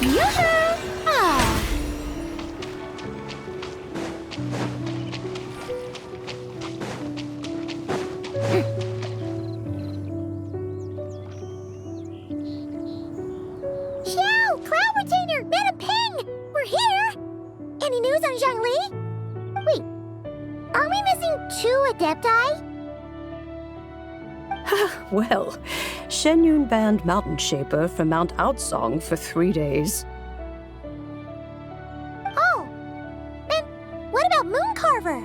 Yoo-hoo! Ah. Xiao! Cloud Retainer! Madam Ping! We're here! Any news on Zhongli? Wait, are we missing 2 Adepti? Well, Shen Yun banned Mountain Shaper from Mount Outsong for 3 days. Oh, and what about Mooncarver?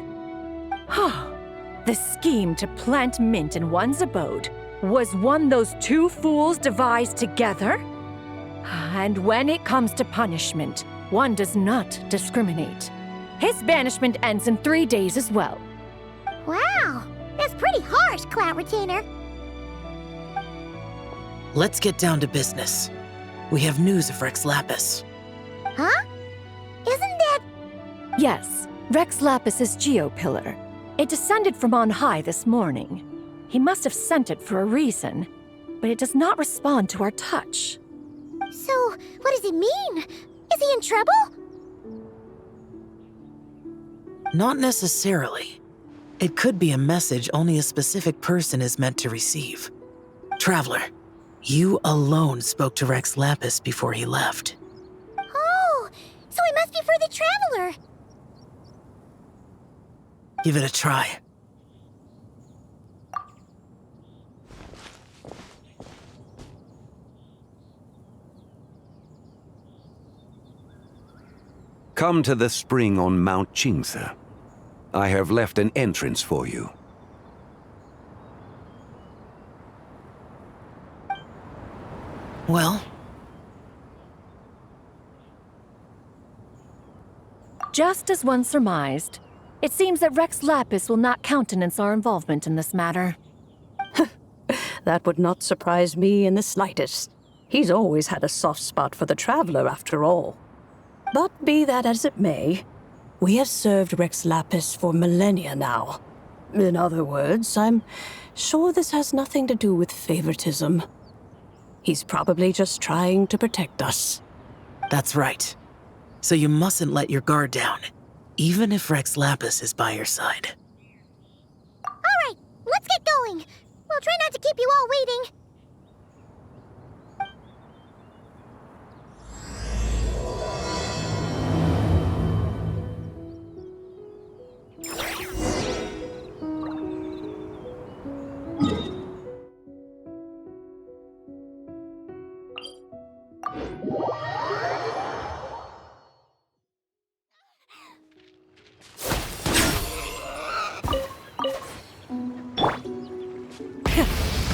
The scheme to plant mint in one's abode was one those 2 fools devised together? And when it comes to punishment, one does not discriminate. His banishment ends in 3 days as well. Wow, that's pretty harsh, Cloud Retainer. Let's get down to business. We have news of Rex Lapis. Huh? Isn't that... Yes, Rex Lapis's Geopillar. It descended from on high this morning. He must have sent it for a reason, but it does not respond to our touch. So, what does it mean? Is he in trouble? Not necessarily. It could be a message only a specific person is meant to receive. Traveler, you alone spoke to Rex Lapis before he left. Oh, so it must be for the Traveler. Give it a try. Come to the spring on Mount Qingse. I have left an entrance for you. Well, Just as one surmised, it seems that Rex Lapis will not countenance our involvement in this matter. That would not surprise me in the slightest. He's always had a soft spot for the Traveler, after all. But be that as it may, we have served Rex Lapis for millennia now. In other words, I'm sure this has nothing to do with favoritism. He's probably just trying to protect us. that's right. So you mustn't let your guard down, even if Rex Lapis is by your side. All right, let's get going. We'll try not to keep you all waiting.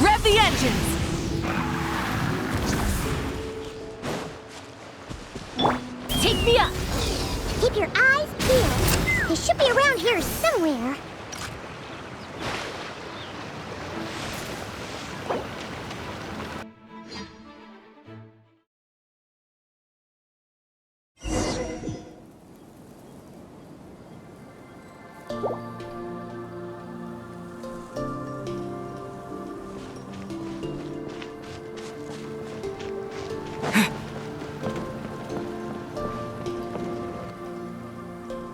Rev the engines! Take me up! Keep your eyes peeled. They should be around here somewhere.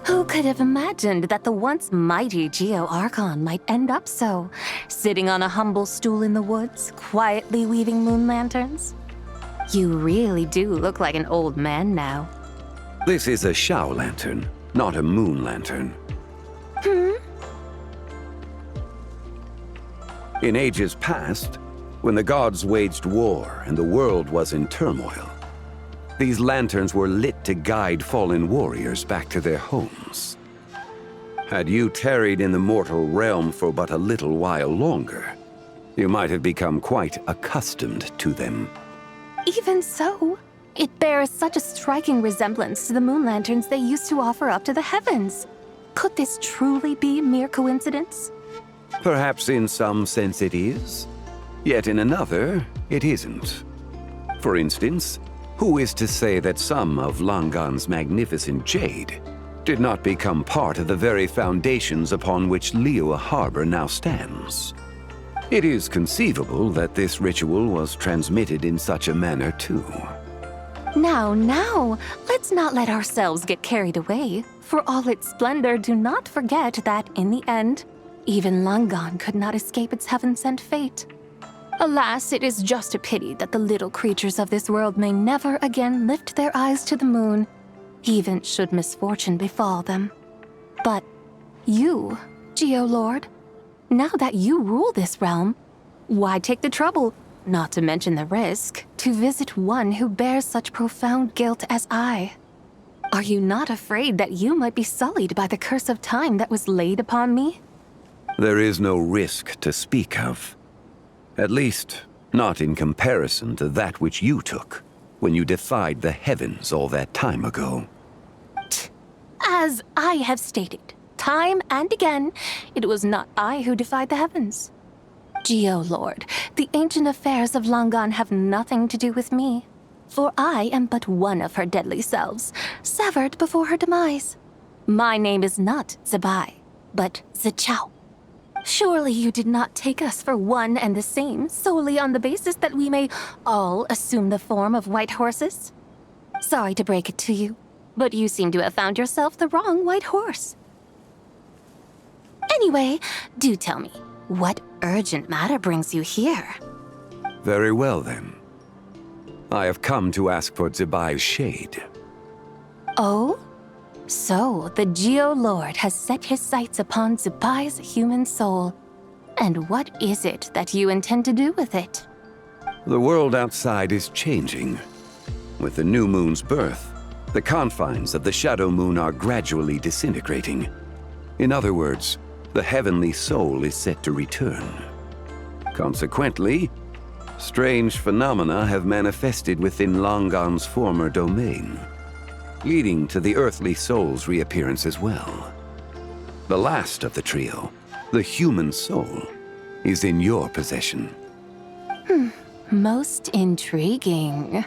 Who could have imagined that the once mighty Geo-Archon might end up so, sitting on a humble stool in the woods, quietly weaving moon lanterns? You really do look like an old man now. This is a Shao lantern, not a moon lantern. In ages past, when the gods waged war and the world was in turmoil, these lanterns were lit to guide fallen warriors back to their homes. Had you tarried in the mortal realm for but a little while longer, you might have become quite accustomed to them. Even so, it bears such a striking resemblance to the moon lanterns they used to offer up to the heavens. Could this truly be mere coincidence? Perhaps in some sense it is, yet in another, it isn't. For instance, who is to say that some of Langan's magnificent jade did not become part of the very foundations upon which Liyue Harbor now stands? It is conceivable that this ritual was transmitted in such a manner too. Now, let's not let ourselves get carried away. For all its splendor, do not forget that, in the end, even Langan could not escape its heaven-sent fate. Alas, it is just a pity that the little creatures of this world may never again lift their eyes to the moon, even should misfortune befall them. But you, Geolord, now that you rule this realm, why take the trouble, not to mention the risk, to visit one who bears such profound guilt as I? Are you not afraid that you might be sullied by the curse of time that was laid upon me? There is no risk to speak of. At least, not in comparison to that which you took when you defied the heavens all that time ago. As I have stated, time and again, it was not I who defied the heavens. Geolord, the ancient affairs of Langan have nothing to do with me, for I am but one of her deadly selves, severed before her demise. My name is not Zebai, but Zichao. Surely you did not take us for one and the same solely on the basis that we may all assume the form of white horses? Sorry to break it to you, but you seem to have found yourself the wrong white horse. Anyway, do tell me, what urgent matter brings you here? Very well, then. I have come to ask for Zebai's shade. Oh? So, the Geolord has set his sights upon Zebai's human soul. And what is it that you intend to do with it? The world outside is changing. With the new moon's birth, the confines of the shadow moon are gradually disintegrating. In other words, the heavenly soul is set to return. Consequently, strange phenomena have manifested within Langan's former domain, leading to the earthly soul's reappearance as well. The last of the trio, the human soul, is in your possession. Most intriguing.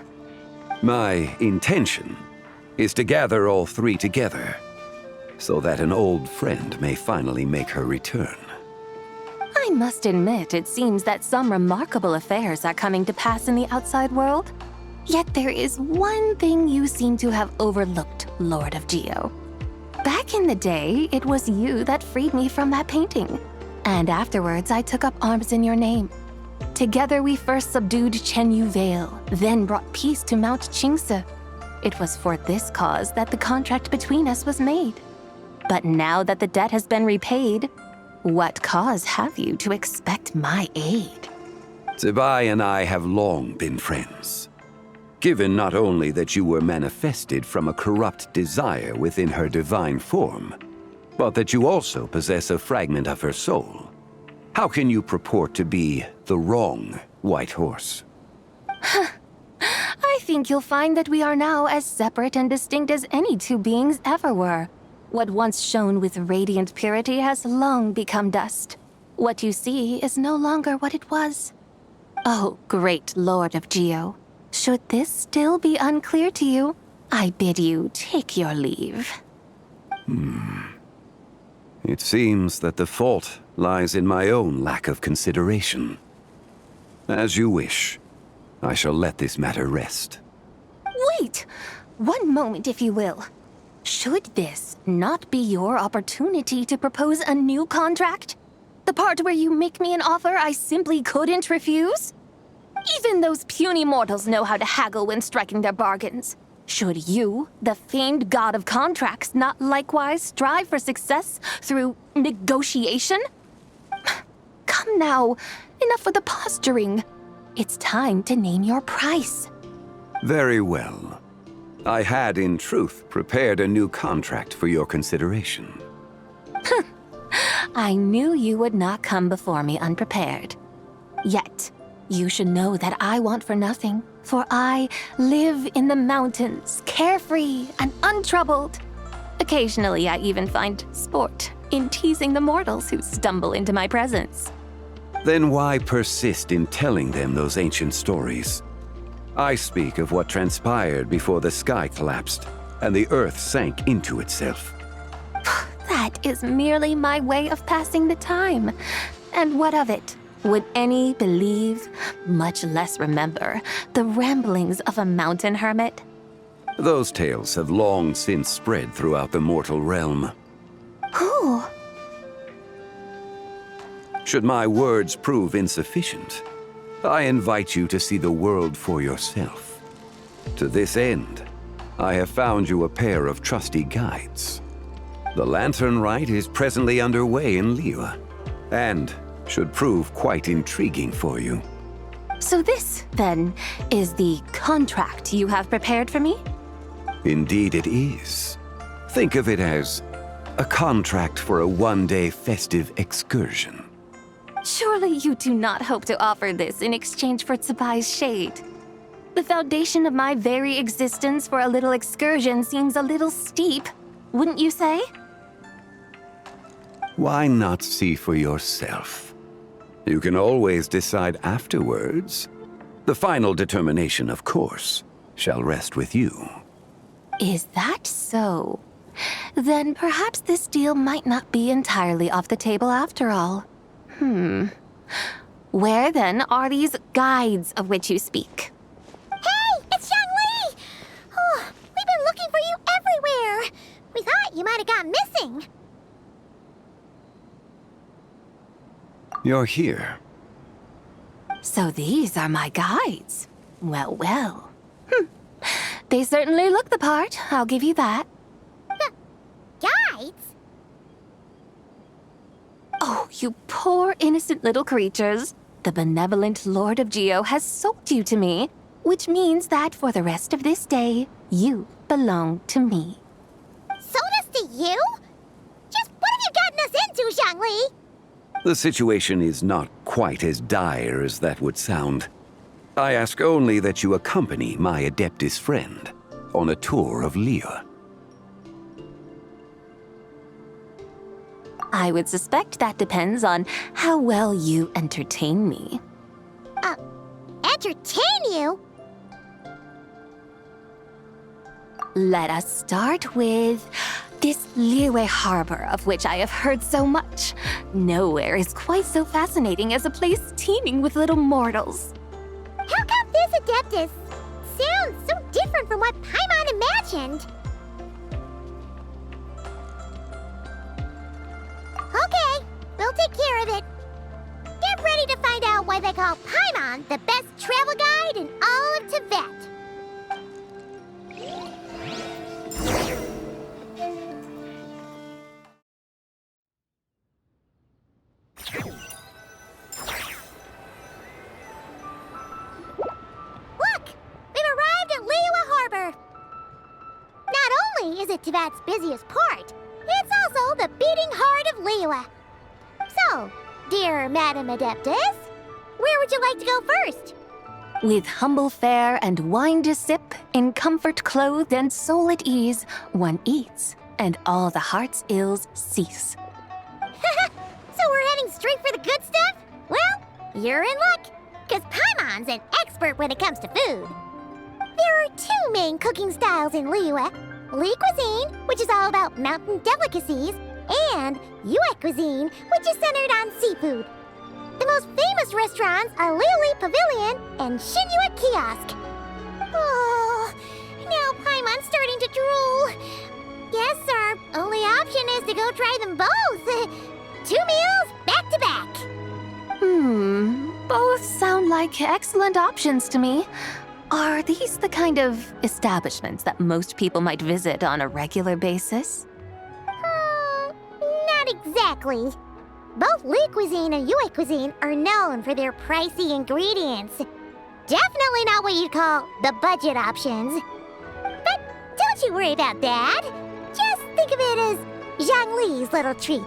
My intention is to gather all three together, so that an old friend may finally make her return. I must admit, it seems that some remarkable affairs are coming to pass in the outside world. Yet there is one thing you seem to have overlooked, Lord of Geo. Back in the day, it was you that freed me from that painting. And afterwards, I took up arms in your name. Together we first subdued Chenyu Vale, then brought peace to Mount Qingse. It was for this cause that the contract between us was made. But now that the debt has been repaid, what cause have you to expect my aid? Zebai and I have long been friends. Given not only that you were manifested from a corrupt desire within her divine form, but that you also possess a fragment of her soul, how can you purport to be the wrong white horse? I think you'll find that we are now as separate and distinct as any two beings ever were. What once shone with radiant purity has long become dust. What you see is no longer what it was. Oh, great Lord of Geo. Should this still be unclear to you, I bid you take your leave. It seems that the fault lies in my own lack of consideration. As you wish. I shall let this matter rest. Wait! One moment, if you will. Should this not be your opportunity to propose a new contract? The part where you make me an offer I simply couldn't refuse? Even those puny mortals know how to haggle when striking their bargains. Should you, the famed god of contracts, not likewise strive for success through negotiation? Come now, enough with the posturing. It's time to name your price. Very well. I had, in truth, prepared a new contract for your consideration. I knew you would not come before me unprepared. Yet, you should know that I want for nothing, for I live in the mountains, carefree and untroubled. Occasionally, I even find sport in teasing the mortals who stumble into my presence. Then why persist in telling them those ancient stories? I speak of what transpired before the sky collapsed and the earth sank into itself. That is merely my way of passing the time. And what of it? Would any believe, much less remember, the ramblings of a mountain hermit? Those tales have long since spread throughout the mortal realm. Who? Should my words prove insufficient, I invite you to see the world for yourself. To this end, I have found you a pair of trusty guides. The Lantern Rite is presently underway in Liyue, and should prove quite intriguing for you. So this, then, is the contract you have prepared for me? Indeed it is. Think of it as a contract for a one-day festive excursion. Surely you do not hope to offer this in exchange for Tsubai's shade. The foundation of my very existence for a little excursion seems a little steep, wouldn't you say? Why not see for yourself? You can always decide afterwards. The final determination, of course, shall rest with you. Is that so? Then perhaps this deal might not be entirely off the table after all. Where then are these guides of which you speak? Hey, it's Zhongli! Oh, we've been looking for you everywhere. We thought you might have gone missing. You're here. So these are my guides. Well, well. They certainly look the part, I'll give you that. Guides? Oh, you poor innocent little creatures. The benevolent Lord of Geo has sold you to me, which means that for the rest of this day, you belong to me. Sold us to you? Just what have you gotten us into, Zhongli? The situation is not quite as dire as that would sound. I ask only that you accompany my Adeptus friend on a tour of Liyue. I would suspect that depends on how well you entertain me. Entertain you? Let us start with this Liyue harbor of which I have heard so much. Nowhere is quite so fascinating as a place teeming with little mortals. How come this Adeptus sounds so different from what Paimon imagined? Okay, we'll take care of it. Get ready to find out why they call Paimon the best travel guide in all of Tibet. Look! We've arrived at Liyue Harbor. Not only is it Tibet's busiest port, it's also the beating heart of Liyue. So, dear Madam Adeptus, where would you like to go first? With humble fare and wine to sip, in comfort clothed and soul at ease, one eats, and all the heart's ills cease. So we're heading straight for the good stuff? Well, you're in luck, because Paimon's an expert when it comes to food. There are two main cooking styles in Liyue. Li cuisine, which is all about mountain delicacies, and Yue cuisine, which is centered on seafood. The most famous restaurants are Liyue Pavilion and Shinyue Kiosk. Oh, now Paimon's starting to drool. Yes, our only option is to go try them both. 2 meals back to back. Both sound like excellent options to me. Are these the kind of establishments that most people might visit on a regular basis? Not exactly. Both Li cuisine and Yue cuisine are known for their pricey ingredients. Definitely not what you'd call the budget options. But don't you worry about that. Just think of it as Zhongli's little treat.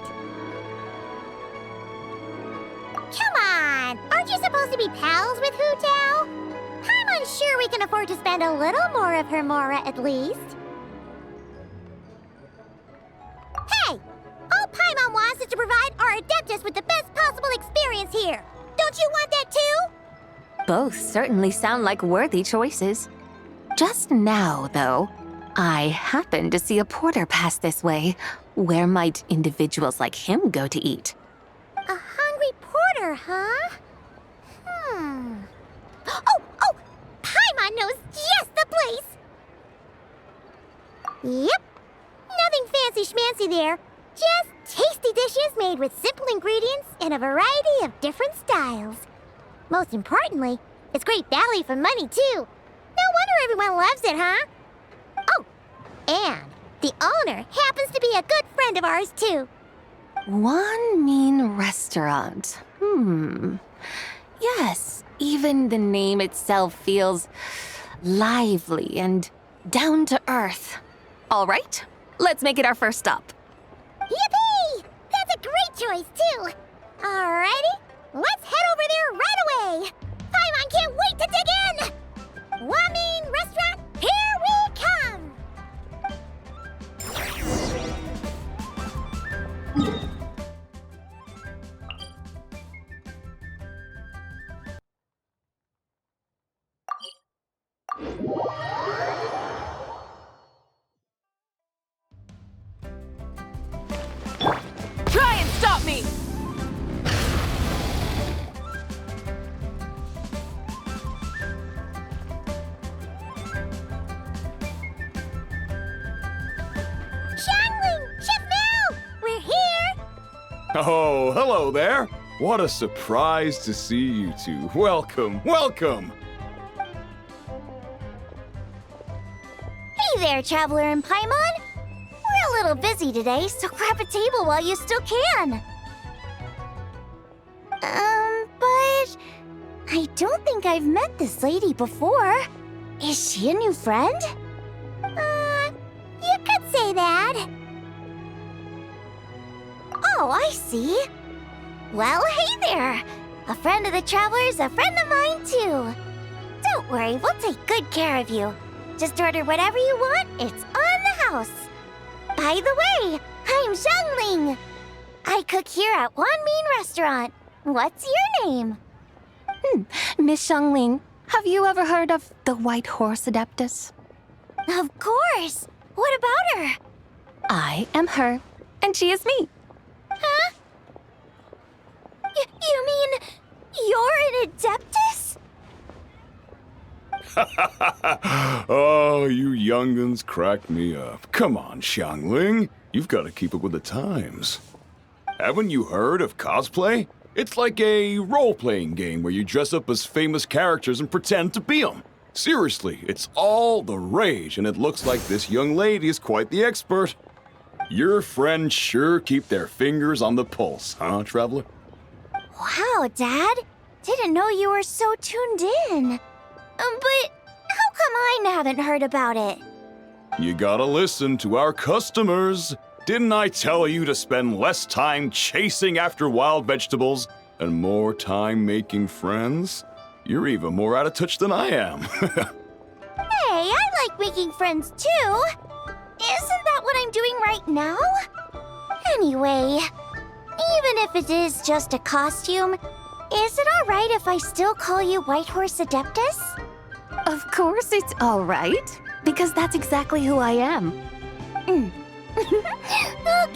Come on! Aren't you supposed to be pals with Hu Tao? I'm unsure we can afford to spend a little more of her mora at least. Hey! All Paimon wants is to provide our Adeptus with the best possible experience here. Don't you want that too? Both certainly sound like worthy choices. Just now, though, I happened to see a porter pass this way. Where might individuals like him go to eat? A hungry porter, huh? Oh! Paimon knows just the place! Yep. Nothing fancy schmancy there. Just tasty dishes made with simple ingredients in a variety of different styles. Most importantly, it's great value for money, too. No wonder everyone loves it, huh? Oh, and the owner happens to be a good friend of ours, too. One mean restaurant. Yes, even the name itself feels lively and down to earth. All right, let's make it our first stop. Yippee! That's a great choice, too. Alrighty, let's head over there right away. Paimon can't wait to dig in. Wamin Restaurant, here we come. Try and stop me! Xiangling, Chef Mel, we're here. Oh, hello there. What a surprise to see you two. Welcome, welcome. Hey there, Traveler and Paimon. We're a little busy today, so grab a table while you still can. But I don't think I've met this lady before. Is she a new friend? You could say that. Oh, I see. Well, hey there. A friend of the Traveler's a friend of mine, too. Don't worry, we'll take good care of you. Just order whatever you want, it's on the house. By the way, I'm Xiangling. I cook here at Wanmin Restaurant. What's your name? Miss Xiangling, have you ever heard of the White Horse Adeptus? Of course. What about her? I am her, and she is me. Huh? You mean you're an Adeptus? Oh, you young'uns crack me up. Come on, Xiangling. You've got to keep up with the times. Haven't you heard of cosplay? It's like a role-playing game where you dress up as famous characters and pretend to be them. Seriously, it's all the rage, and it looks like this young lady is quite the expert. Your friends sure keep their fingers on the pulse, huh, Traveler? Wow, Dad. Didn't know you were so tuned in. But how come I haven't heard about it? You gotta listen to our customers. Didn't I tell you to spend less time chasing after wild vegetables and more time making friends? You're even more out of touch than I am. Hey, I like making friends too. Isn't that what I'm doing right now? Anyway, even if it is just a costume, is it alright if I still call you White Horse Adeptus? Of course it's all right, because that's exactly who I am.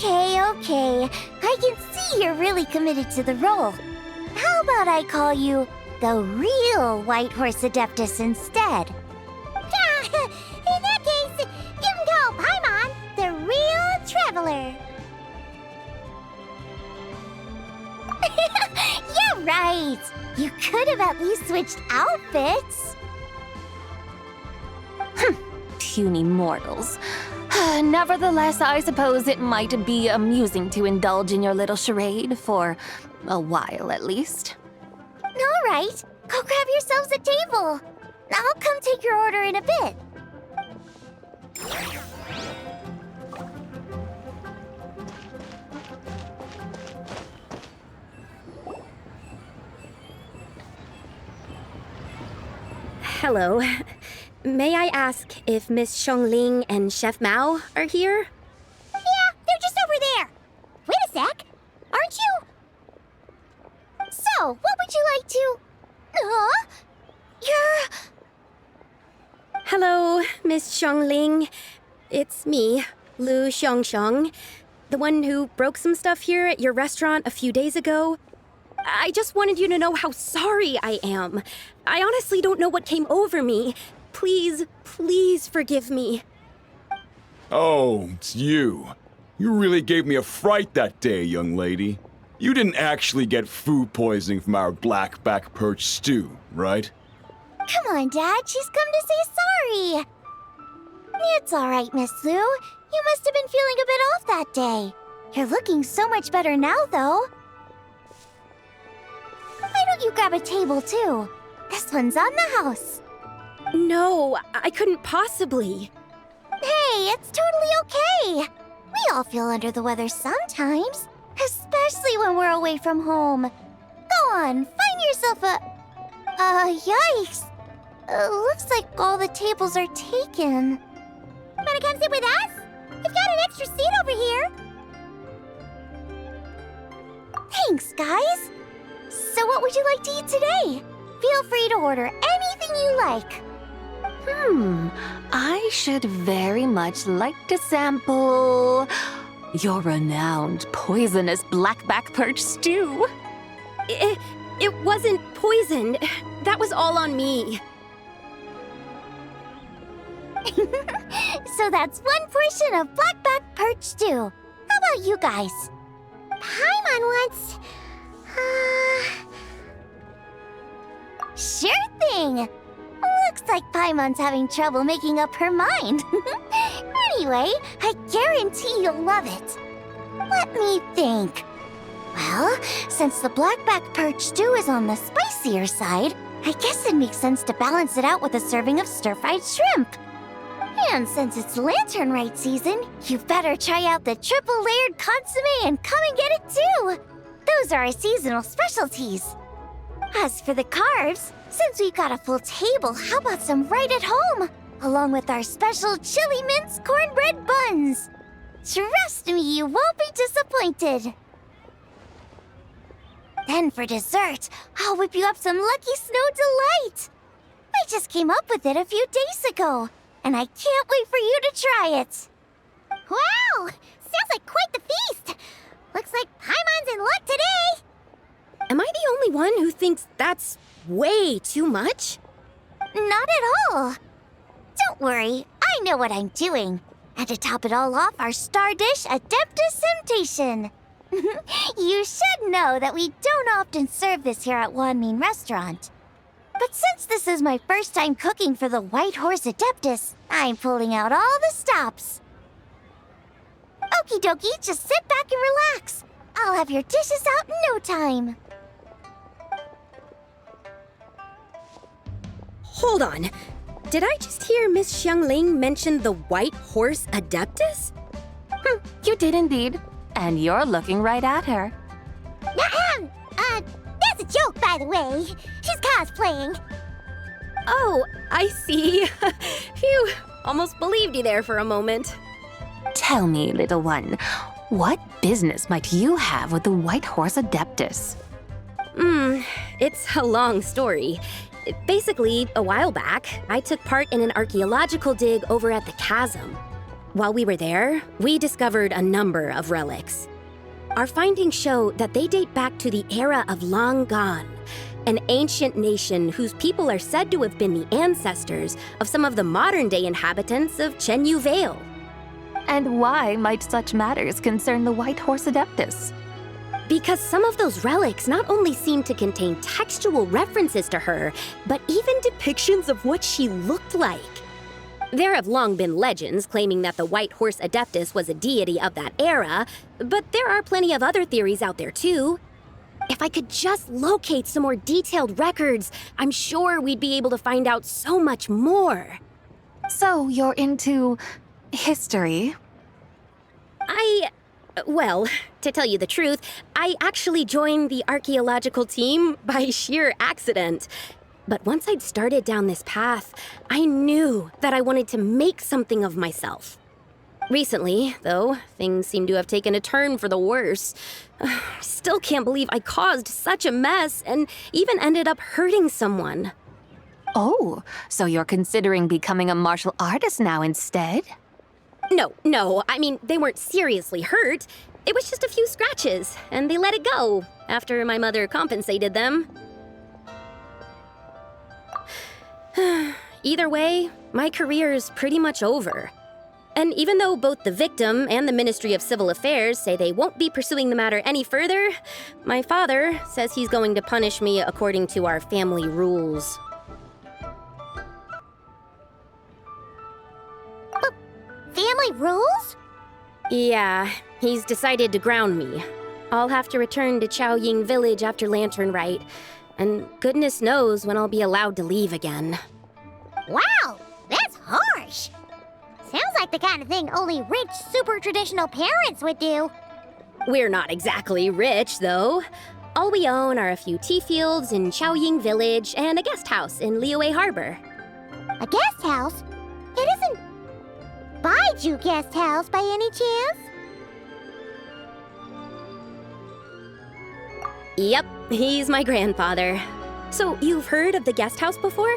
Okay. I can see you're really committed to the role. How about I call you the real White Horse Adeptus instead? In that case, you can call Paimon the real Traveler. Yeah, right. You could have at least switched outfits. Puny mortals. Nevertheless, I suppose it might be amusing to indulge in your little charade for a while at least. All right, go grab yourselves a table. I'll come take your order in a bit. Hello. May I ask if Miss Xiangling and Chef Mao are here? Yeah, they're just over there. Wait a sec. Aren't you? So, what would you like to... You're... Hello, Miss Xiangling. It's me, Lu Xiangxiang, the one who broke some stuff here at your restaurant a few days ago. I just wanted you to know how sorry I am. I honestly don't know what came over me. Please forgive me. Oh, it's you. You really gave me a fright that day, young lady. You didn't actually get food poisoning from our black-back perch stew, right? Come on, Dad. She's come to say sorry. It's all right, Miss Lou. You must have been feeling a bit off that day. You're looking so much better now, though. Why don't you grab a table, too? This one's on the house. No, I couldn't possibly. Hey, it's totally okay. We all feel under the weather sometimes, especially when we're away from home. Go on, find yourself a... yikes. Looks like all the tables are taken. Wanna come sit with us? We've got an extra seat over here. Thanks, guys. So what would you like to eat today? Feel free to order anything you like. I should very much like to sample your renowned poisonous blackback perch stew. It wasn't poisoned. That was all on me. So that's one portion of blackback perch stew. How about you guys? Paimon wants... Sure thing! Looks like Paimon's having trouble making up her mind. Anyway, I guarantee you'll love it. Let me think. Well, since the blackback perch stew is on the spicier side, I guess it makes sense to balance it out with a serving of stir-fried shrimp. And since it's Lanternlit season, you better try out the triple-layered consommé and come and get it too! Those are our seasonal specialties. As for the carbs, since we've got a full table, how about some right at home? Along with our special chili mince cornbread buns. Trust me, you won't be disappointed. Then for dessert, I'll whip you up some Lucky Snow Delight. I just came up with it a few days ago, and I can't wait for you to try it. Wow! Sounds like quite the feast. Looks like Paimon's in luck today. Am I the only one who thinks that's way too much? Not at all. Don't worry, I know what I'm doing. And to top it all off, our star dish, Adeptus Temptation. You should know that we don't often serve this here at Wanmin Restaurant. But since this is my first time cooking for the White Horse Adeptus, I'm pulling out all the stops. Okie dokie, just sit back and relax. I'll have your dishes out in no time. Hold on. Did I just hear Miss Xiangling mention the White Horse Adeptus? You did indeed. And you're looking right at her. That's a joke, by the way. She's cosplaying. Oh, I see. Phew, almost believed you there for a moment. Tell me, little one, what business might you have with the White Horse Adeptus? It's a long story. Basically, a while back, I took part in an archaeological dig over at the chasm. While we were there, we discovered a number of relics. Our findings show that they date back to the era of Long Gone, an ancient nation whose people are said to have been the ancestors of some of the modern-day inhabitants of Chenyu Vale. And why might such matters concern the White Horse Adeptus? Because some of those relics not only seem to contain textual references to her, but even depictions of what she looked like. There have long been legends claiming that the White Horse Adeptus was a deity of that era, but there are plenty of other theories out there too. If I could just locate some more detailed records, I'm sure we'd be able to find out so much more. So you're into history? Well, to tell you the truth, I actually joined the archaeological team by sheer accident. But once I'd started down this path, I knew that I wanted to make something of myself. Recently, though, things seem to have taken a turn for the worse. Still can't believe I caused such a mess and even ended up hurting someone. Oh, so you're considering becoming a martial artist now instead? No, I mean, they weren't seriously hurt. It was just a few scratches, and they let it go after my mother compensated them. Either way, my career's pretty much over. And even though both the victim and the Ministry of Civil Affairs say they won't be pursuing the matter any further, my father says he's going to punish me according to our family rules. Family rules? Yeah, he's decided to ground me. I'll have to return to Chaoying Village after Lantern Rite, and goodness knows when I'll be allowed to leave again. Wow, that's harsh. Sounds like the kind of thing only rich, super traditional parents would do. We're not exactly rich, though. All we own are a few tea fields in Chaoying Village and a guest house in Liyue Harbor. A guest house? It isn't Baiju Guest House by any chance? Yep, he's my grandfather. So you've heard of the guest house before?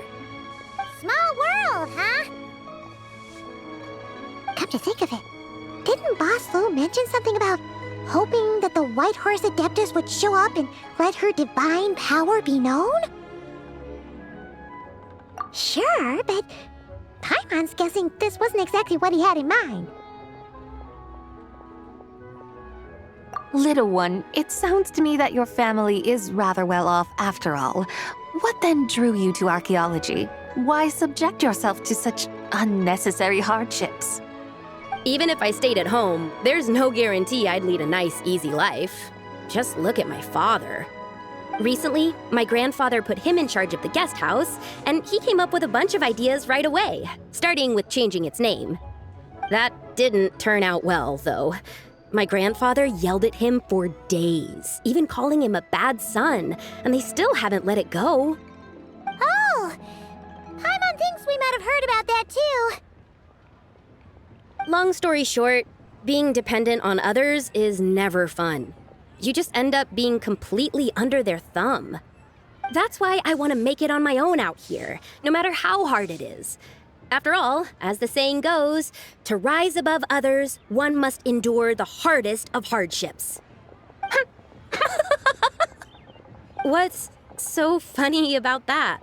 Small world, huh? Come to think of it, didn't Boss Lu mention something about hoping that the White Horse Adeptus would show up and let her divine power be known? Sure, but Paimon's guessing this wasn't exactly what he had in mind. Little one, it sounds to me that your family is rather well off after all. What then drew you to archaeology? Why subject yourself to such unnecessary hardships? Even if I stayed at home, there's no guarantee I'd lead a nice, easy life. Just look at my father. Recently, my grandfather put him in charge of the guest house, and he came up with a bunch of ideas right away, starting with changing its name. That didn't turn out well, though. My grandfather yelled at him for days, even calling him a bad son, and they still haven't let it go. Oh! Paimon thinks we might have heard about that too. Long story short, being dependent on others is never fun. You just end up being completely under their thumb. That's why I want to make it on my own out here, no matter how hard it is. After all, as the saying goes, to rise above others, one must endure the hardest of hardships. What's so funny about that?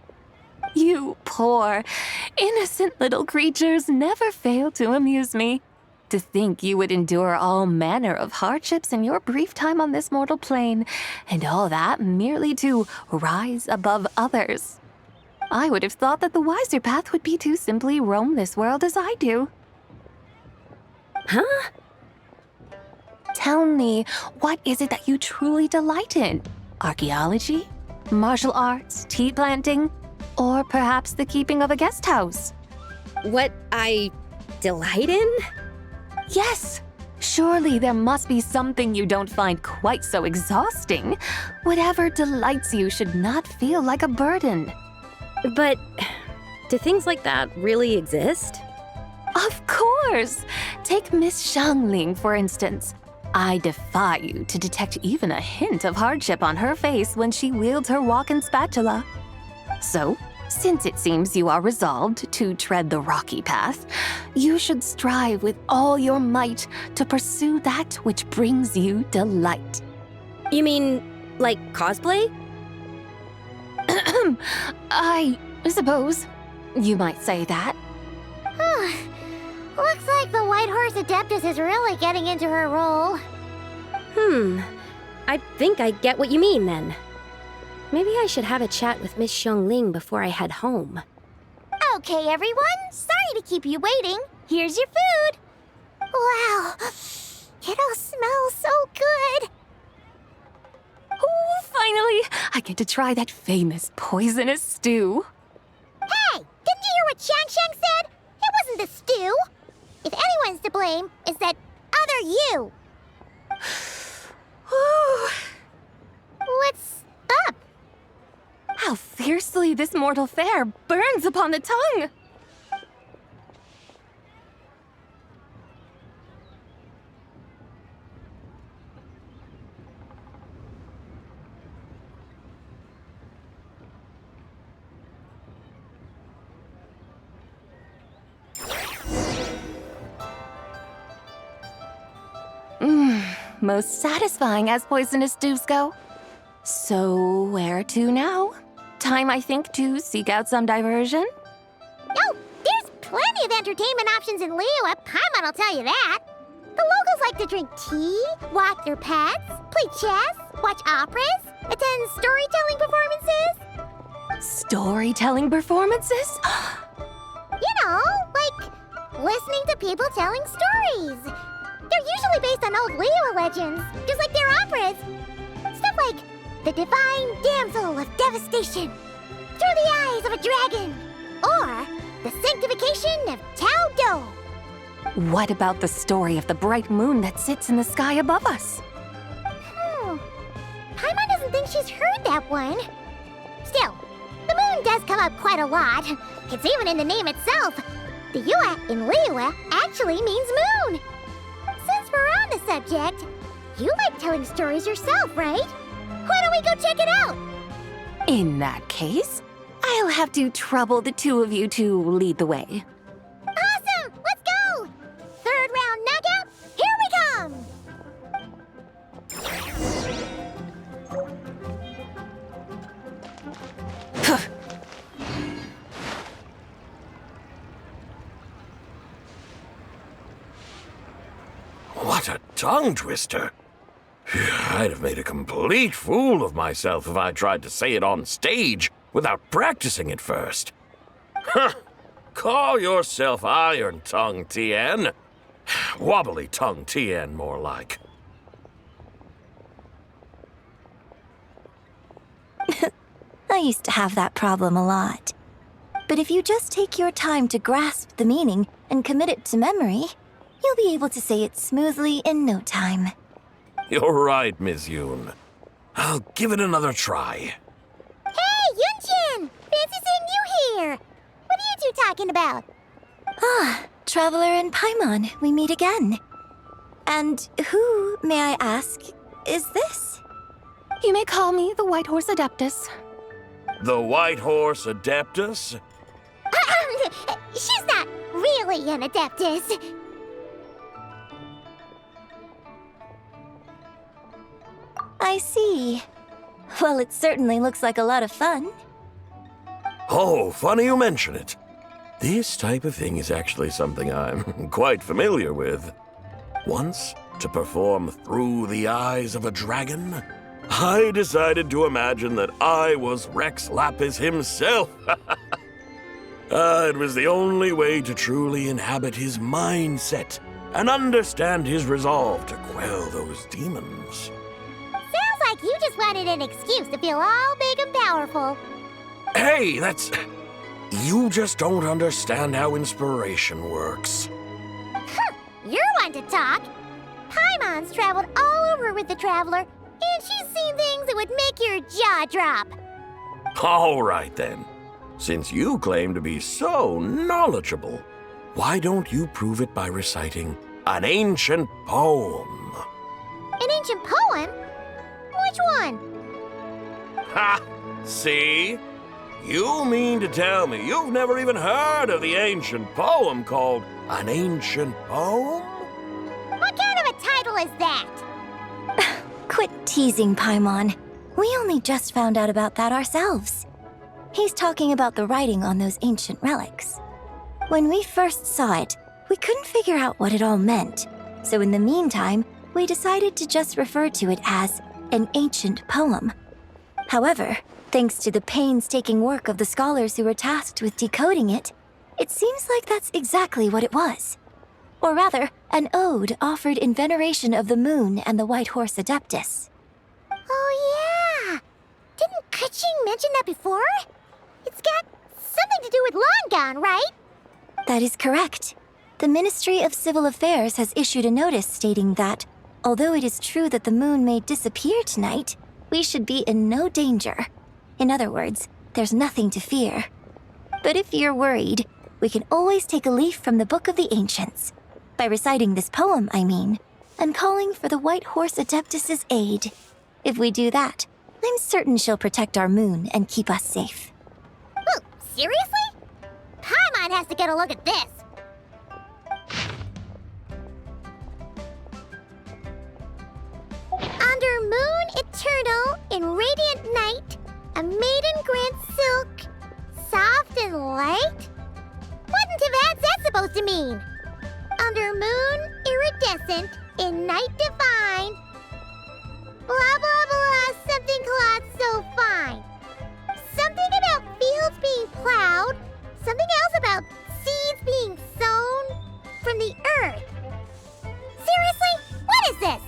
You poor, innocent little creatures never fail to amuse me. To think you would endure all manner of hardships in your brief time on this mortal plane, and all that merely to rise above others. I would have thought that the wiser path would be to simply roam this world as I do. Huh? Tell me, what is it that you truly delight in? Archaeology? Martial arts? Tea planting? Or perhaps the keeping of a guest house? What I delight in? Yes! Surely there must be something you don't find quite so exhausting. Whatever delights you should not feel like a burden. But do things like that really exist? Of course! Take Miss Xiangling, for instance. I defy you to detect even a hint of hardship on her face when she wields her walking spatula. So, since it seems you are resolved to tread the rocky path, you should strive with all your might to pursue that which brings you delight. You mean, like cosplay? I suppose you might say that. Looks like the White Horse Adeptus is really getting into her role. I think I get what you mean then. Maybe I should have a chat with Miss Xiangling before I head home. Okay, everyone. Sorry to keep you waiting. Here's your food. Wow. It all smells so good. Oh, finally! I get to try that famous poisonous stew. Hey, didn't you hear what Shang said? It wasn't the stew. If anyone's to blame, it's that other you. What's up? How fiercely this mortal fare burns upon the tongue! Most satisfying as poisonous stews go. So, where to now? Time, I think, to seek out some diversion? Oh, there's plenty of entertainment options in Liyue. Paimon one, I'll tell you that. The locals like to drink tea, walk their pets, play chess, watch operas, attend storytelling performances. Storytelling performances? You know, like listening to people telling stories. They're usually based on old Liyue legends, just like their operas. Stuff like the Divine Damsel of Devastation, Through the Eyes of a Dragon, or the Sanctification of Tao Do. What about the story of the bright moon that sits in the sky above us? Paimon doesn't think she's heard that one. Still, the moon does come up quite a lot. It's even in the name itself. The Yue in Liyue actually means moon. Since we're on the subject, you like telling stories yourself, right? Why don't we go check it out? In that case, I'll have to trouble the two of you to lead the way. Awesome! Let's go! Third round knockout, here we come! What a tongue twister! I'd have made a complete fool of myself if I tried to say it on stage without practicing it first. Huh! Call yourself Iron Tongue, Tien. Wobbly Tongue, Tien, more like. I used to have that problem a lot. But if you just take your time to grasp the meaning and commit it to memory, you'll be able to say it smoothly in no time. You're right, Miss Yoon. I'll give it another try. Hey, Yunchin! Fancy seeing you here! What are you two talking about? Ah, Traveler and Paimon, we meet again. And who, may I ask, is this? You may call me the White Horse Adeptus. The White Horse Adeptus? She's not really an Adeptus. I see. Well, it certainly looks like a lot of fun. Oh, funny you mention it. This type of thing is actually something I'm quite familiar with. Once, to perform Through the Eyes of a Dragon, I decided to imagine that I was Rex Lapis himself. It was the only way to truly inhabit his mindset and understand his resolve to quell those demons. Sounds like you just wanted an excuse to feel all big and powerful. Hey, that's... You just don't understand how inspiration works. You're one to talk. Paimon's traveled all over with the Traveler, and she's seen things that would make your jaw drop. All right, then. Since you claim to be so knowledgeable, why don't you prove it by reciting an ancient poem? An ancient poem? Which one? Ha! See? You mean to tell me you've never even heard of the ancient poem called An Ancient Poem? What kind of a title is that? Quit teasing, Paimon. We only just found out about that ourselves. He's talking about the writing on those ancient relics. When we first saw it, we couldn't figure out what it all meant. So in the meantime, we decided to just refer to it as an ancient poem. However, thanks to the painstaking work of the scholars who were tasked with decoding it, it seems like that's exactly what it was. Or rather, an ode offered in veneration of the moon and the White Horse Adeptus. Oh, yeah! Didn't Kuching mention that before? It's got something to do with Longon, right? That is correct. The Ministry of Civil Affairs has issued a notice stating that, although it is true that the moon may disappear tonight, we should be in no danger. In other words, there's nothing to fear. But if you're worried, we can always take a leaf from the Book of the Ancients. By reciting this poem, I mean, and calling for the White Horse Adeptus's aid. If we do that, I'm certain she'll protect our moon and keep us safe. Oh, seriously? Paimon has to get a look at this. Under moon eternal in radiant night, a maiden grants silk, soft and light? What in Tivat's that supposed to mean? A yonder moon iridescent, in night divine. Blah blah blah, something cloth so fine. Something about fields being plowed. Something else about seeds being sown from the earth. Seriously? What is this?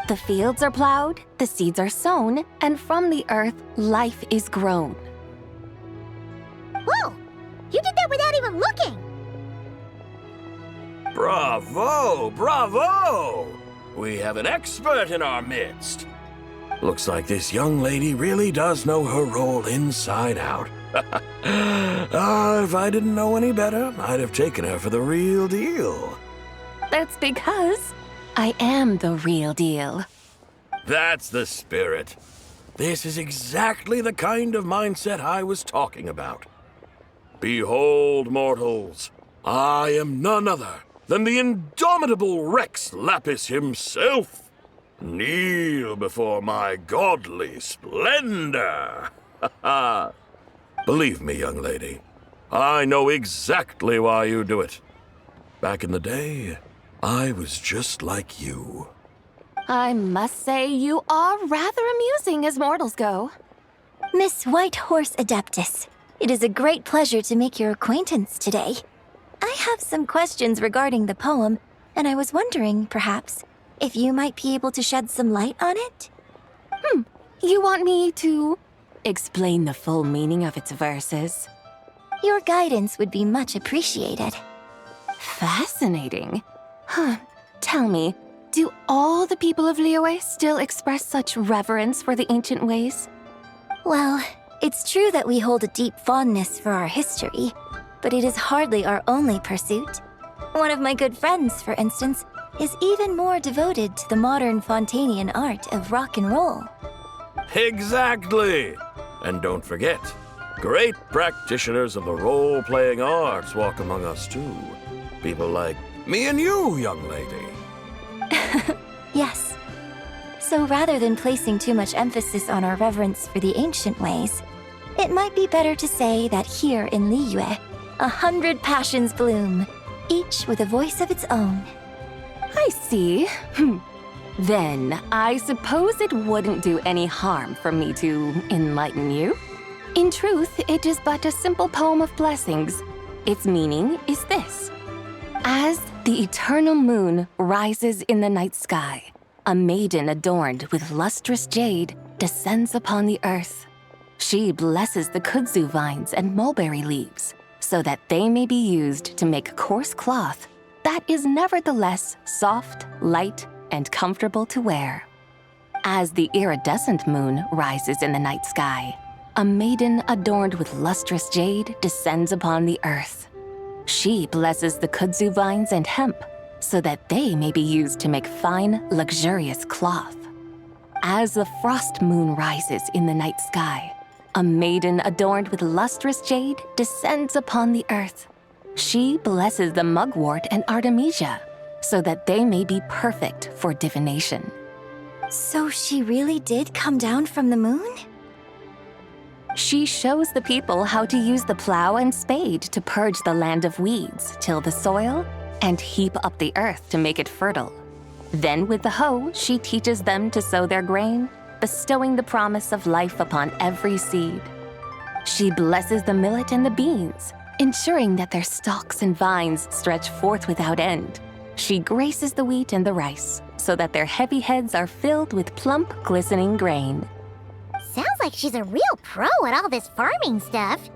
The fields are plowed, the seeds are sown, and from the earth, life is grown. Whoa! You did that without even looking! Bravo! Bravo! We have an expert in our midst. Looks like this young lady really does know her role inside out. If I didn't know any better, I'd have taken her for the real deal. That's because I am the real deal. That's the spirit. This is exactly the kind of mindset I was talking about. Behold, mortals, I am none other than the indomitable Rex Lapis himself. Kneel before my godly splendor. Believe me, young lady, I know exactly why you do it. Back in the day, I was just like you. I must say you are rather amusing as mortals go. Miss White Horse Adeptus, it is a great pleasure to make your acquaintance today. I have some questions regarding the poem, and I was wondering, perhaps, if you might be able to shed some light on it? You want me to explain the full meaning of its verses? Your guidance would be much appreciated. Fascinating. Tell me, do all the people of Liyue still express such reverence for the ancient ways? Well, it's true that we hold a deep fondness for our history, but it is hardly our only pursuit. One of my good friends, for instance, is even more devoted to the modern Fontanian art of rock and roll. Exactly! And don't forget, great practitioners of the role-playing arts walk among us too. People like me and you, young lady. Yes. So rather than placing too much emphasis on our reverence for the ancient ways, it might be better to say that here in Liyue, 100 passions bloom, each with a voice of its own. I see. Then, I suppose it wouldn't do any harm for me to enlighten you. In truth, it is but a simple poem of blessings. Its meaning is this. As the eternal moon rises in the night sky, a maiden adorned with lustrous jade descends upon the earth. She blesses the kudzu vines and mulberry leaves so that they may be used to make coarse cloth that is nevertheless soft, light, and comfortable to wear. As the iridescent moon rises in the night sky, a maiden adorned with lustrous jade descends upon the earth. She blesses the kudzu vines and hemp so that they may be used to make fine, luxurious cloth. As the frost moon rises in the night sky, a maiden adorned with lustrous jade descends upon the earth. She blesses the mugwort and artemisia so that they may be perfect for divination. So she really did come down from the moon? She shows the people how to use the plow and spade to purge the land of weeds, till the soil, and heap up the earth to make it fertile. Then with the hoe, she teaches them to sow their grain, bestowing the promise of life upon every seed. She blesses the millet and the beans, ensuring that their stalks and vines stretch forth without end. She graces the wheat and the rice, so that their heavy heads are filled with plump, glistening grain. Sounds like she's a real pro at all this farming stuff.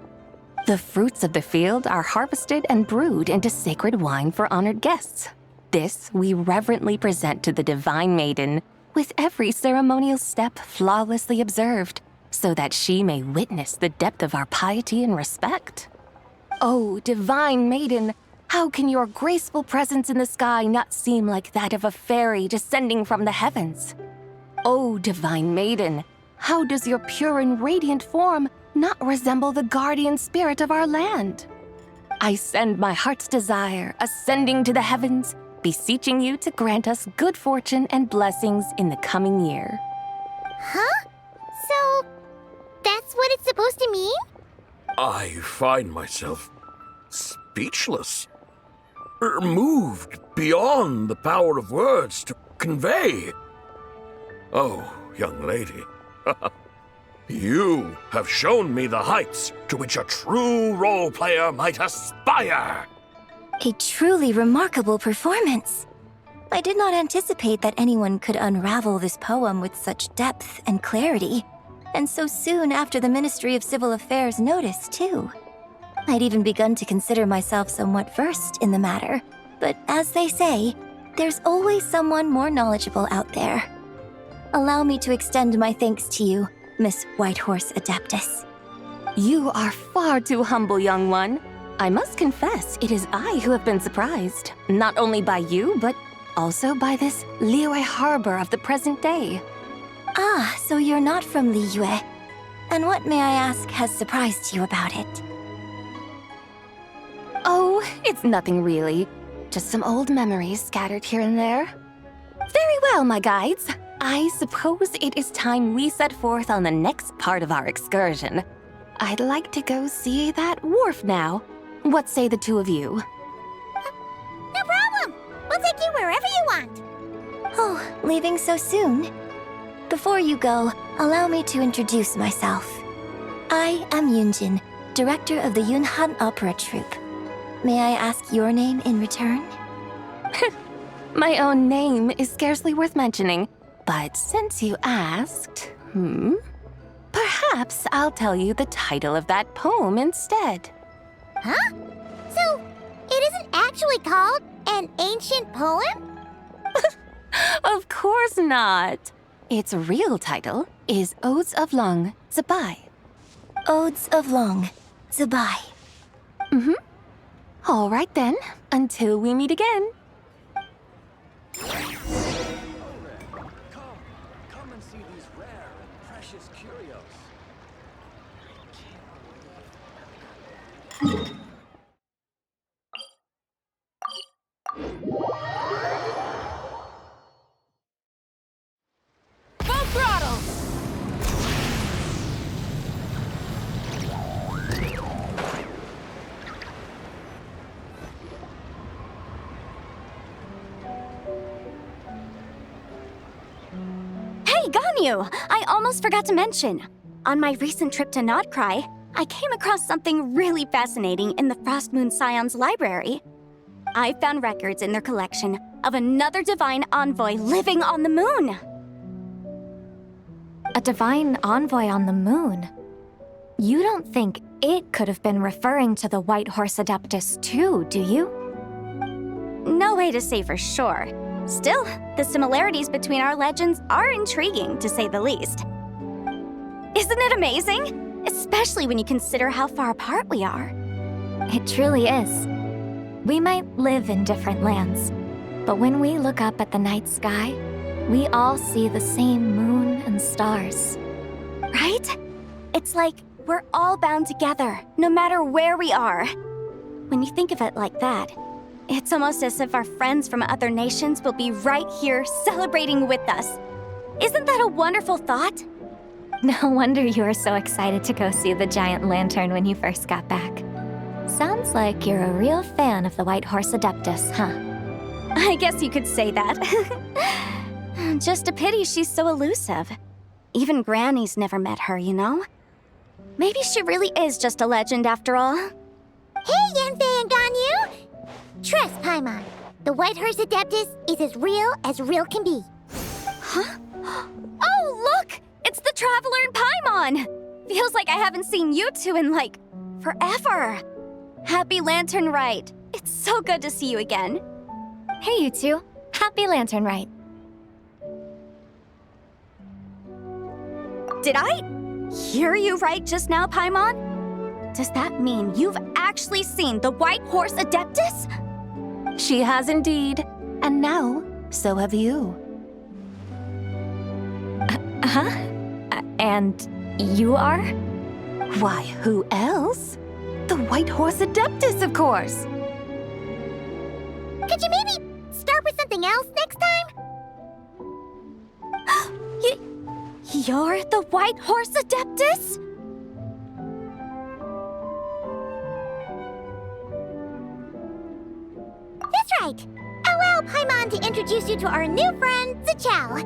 The fruits of the field are harvested and brewed into sacred wine for honored guests. This we reverently present to the divine maiden, with every ceremonial step flawlessly observed, so that she may witness the depth of our piety and respect. Oh, divine maiden, how can your graceful presence in the sky not seem like that of a fairy descending from the heavens? Oh, divine maiden, how does your pure and radiant form not resemble the guardian spirit of our land? I send my heart's desire, ascending to the heavens, beseeching you to grant us good fortune and blessings in the coming year. Huh? So, that's what it's supposed to mean? I find myself speechless. moved beyond the power of words to convey. Oh, young lady, you have shown me the heights to which a true role player might aspire. A truly remarkable performance. I did not anticipate that anyone could unravel this poem with such depth and clarity, and so soon after the Ministry of Civil Affairs noticed, too. I'd even begun to consider myself somewhat versed in the matter, but as they say, there's always someone more knowledgeable out there. Allow me to extend my thanks to you, Miss Whitehorse Adeptus. You are far too humble, young one. I must confess, it is I who have been surprised, not only by you, but also by this Liyue harbor of the present day. Ah, so you're not from Liyue. And what, may I ask, has surprised you about it? Oh, it's nothing really. Just some old memories scattered here and there. Very well, my guides. I suppose it is time we set forth on the next part of our excursion. I'd like to go see that wharf now. What say the two of you? No problem. We'll take you wherever you want. Oh, leaving so soon? Before you go, allow me to introduce myself. I am Yunjin, director of the Yunhan Opera Troupe. May I ask your name in return? My own name is scarcely worth mentioning, but since you asked, perhaps I'll tell you the title of that poem instead. Huh? So, it isn't actually called an ancient poem? Of course not. Its real title is Odes of Long Zabai. Odes of Long Zabai. All right then, until we meet again. Come and see these rare and precious curios. Full throttle! Hey, Ganyu! I almost forgot to mention. On my recent trip to Notcry, I came across something really fascinating in the Frost Moon Scion's library. I found records in their collection of another divine envoy living on the moon. A divine envoy on the moon? You don't think it could have been referring to the White Horse Adeptus too, do you? No way to say for sure. Still, the similarities between our legends are intriguing, to say the least. Isn't it amazing? Especially when you consider how far apart we are. It truly is. We might live in different lands, but when we look up at the night sky, we all see the same moon and stars. Right? It's like we're all bound together, no matter where we are. When you think of it like that, it's almost as if our friends from other nations will be right here celebrating with us. Isn't that a wonderful thought? No wonder you were so excited to go see the giant lantern when you first got back. Sounds like you're a real fan of the White Horse Adeptus, huh? I guess you could say that. Just a pity she's so elusive. Even Granny's never met her, you know? Maybe she really is just a legend after all. Hey, Yanfei and Ganyu! Trust, Paimon. The White Horse Adeptus is as real can be. Huh? Oh, look! It's the Traveler and Paimon! Feels like I haven't seen you two in, like, forever. Happy Lantern Rite. It's so good to see you again. Hey, you two. Happy Lantern Rite. Did I hear you right just now, Paimon? Does that mean you've actually seen the White Horse Adeptus? She has indeed. And now, so have you. And you are? Why, who else? The White Horse Adeptus, of course. Could you maybe start with something else next time? You're the White Horse Adeptus? Alright, allow Paimon to introduce you to our new friend, Zichao.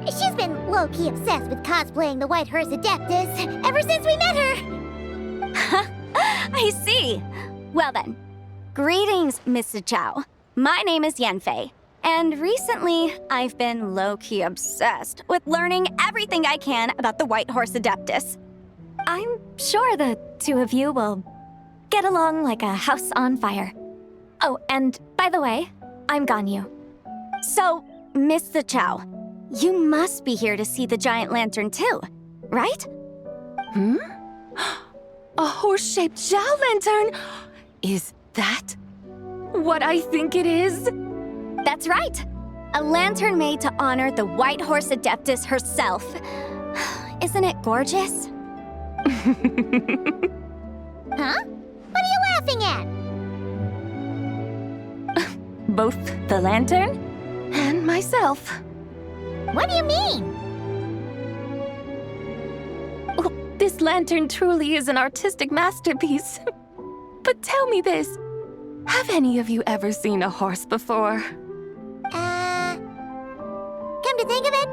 She's been low-key obsessed with cosplaying the White Horse Adeptus ever since we met her. I see. Well then, greetings, Mr. Chow. My name is Yanfei, and recently I've been low-key obsessed with learning everything I can about the White Horse Adeptus. I'm sure the two of you will get along like a house on fire. Oh, and by the way, I'm Ganyu. So, Mr. Chow, you must be here to see the giant lantern too, right? A horse-shaped Zhao lantern? Is that what I think it is? That's right. A lantern made to honor the White Horse Adeptus herself. Isn't it gorgeous? Huh? What are you laughing at? Both the lantern and myself. What do you mean? Oh, this lantern truly is an artistic masterpiece. But tell me this, have any of you ever seen a horse before? Come to think of it,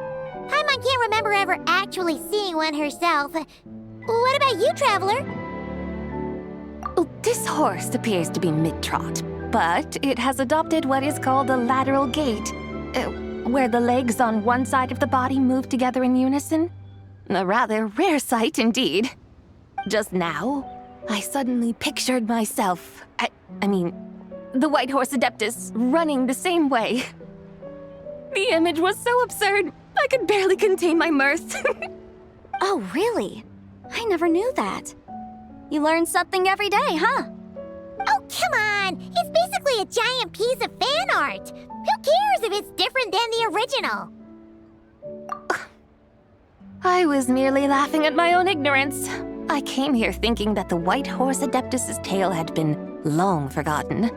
Paimon can't remember ever actually seeing one herself. What about you, Traveler? Oh, this horse appears to be mid-trot, but it has adopted what is called a lateral gait, where the legs on one side of the body move together in unison. A rather rare sight indeed. Just now, I suddenly pictured myself, I mean, the White Horse Adeptus running the same way. The image was so absurd, I could barely contain my mirth. Oh, really? I never knew that. You learn something every day, huh? Oh, come on! It's basically a giant piece of fan art! Who cares if it's different than the original? I was merely laughing at my own ignorance. I came here thinking that the White Horse Adeptus's tale had been long forgotten.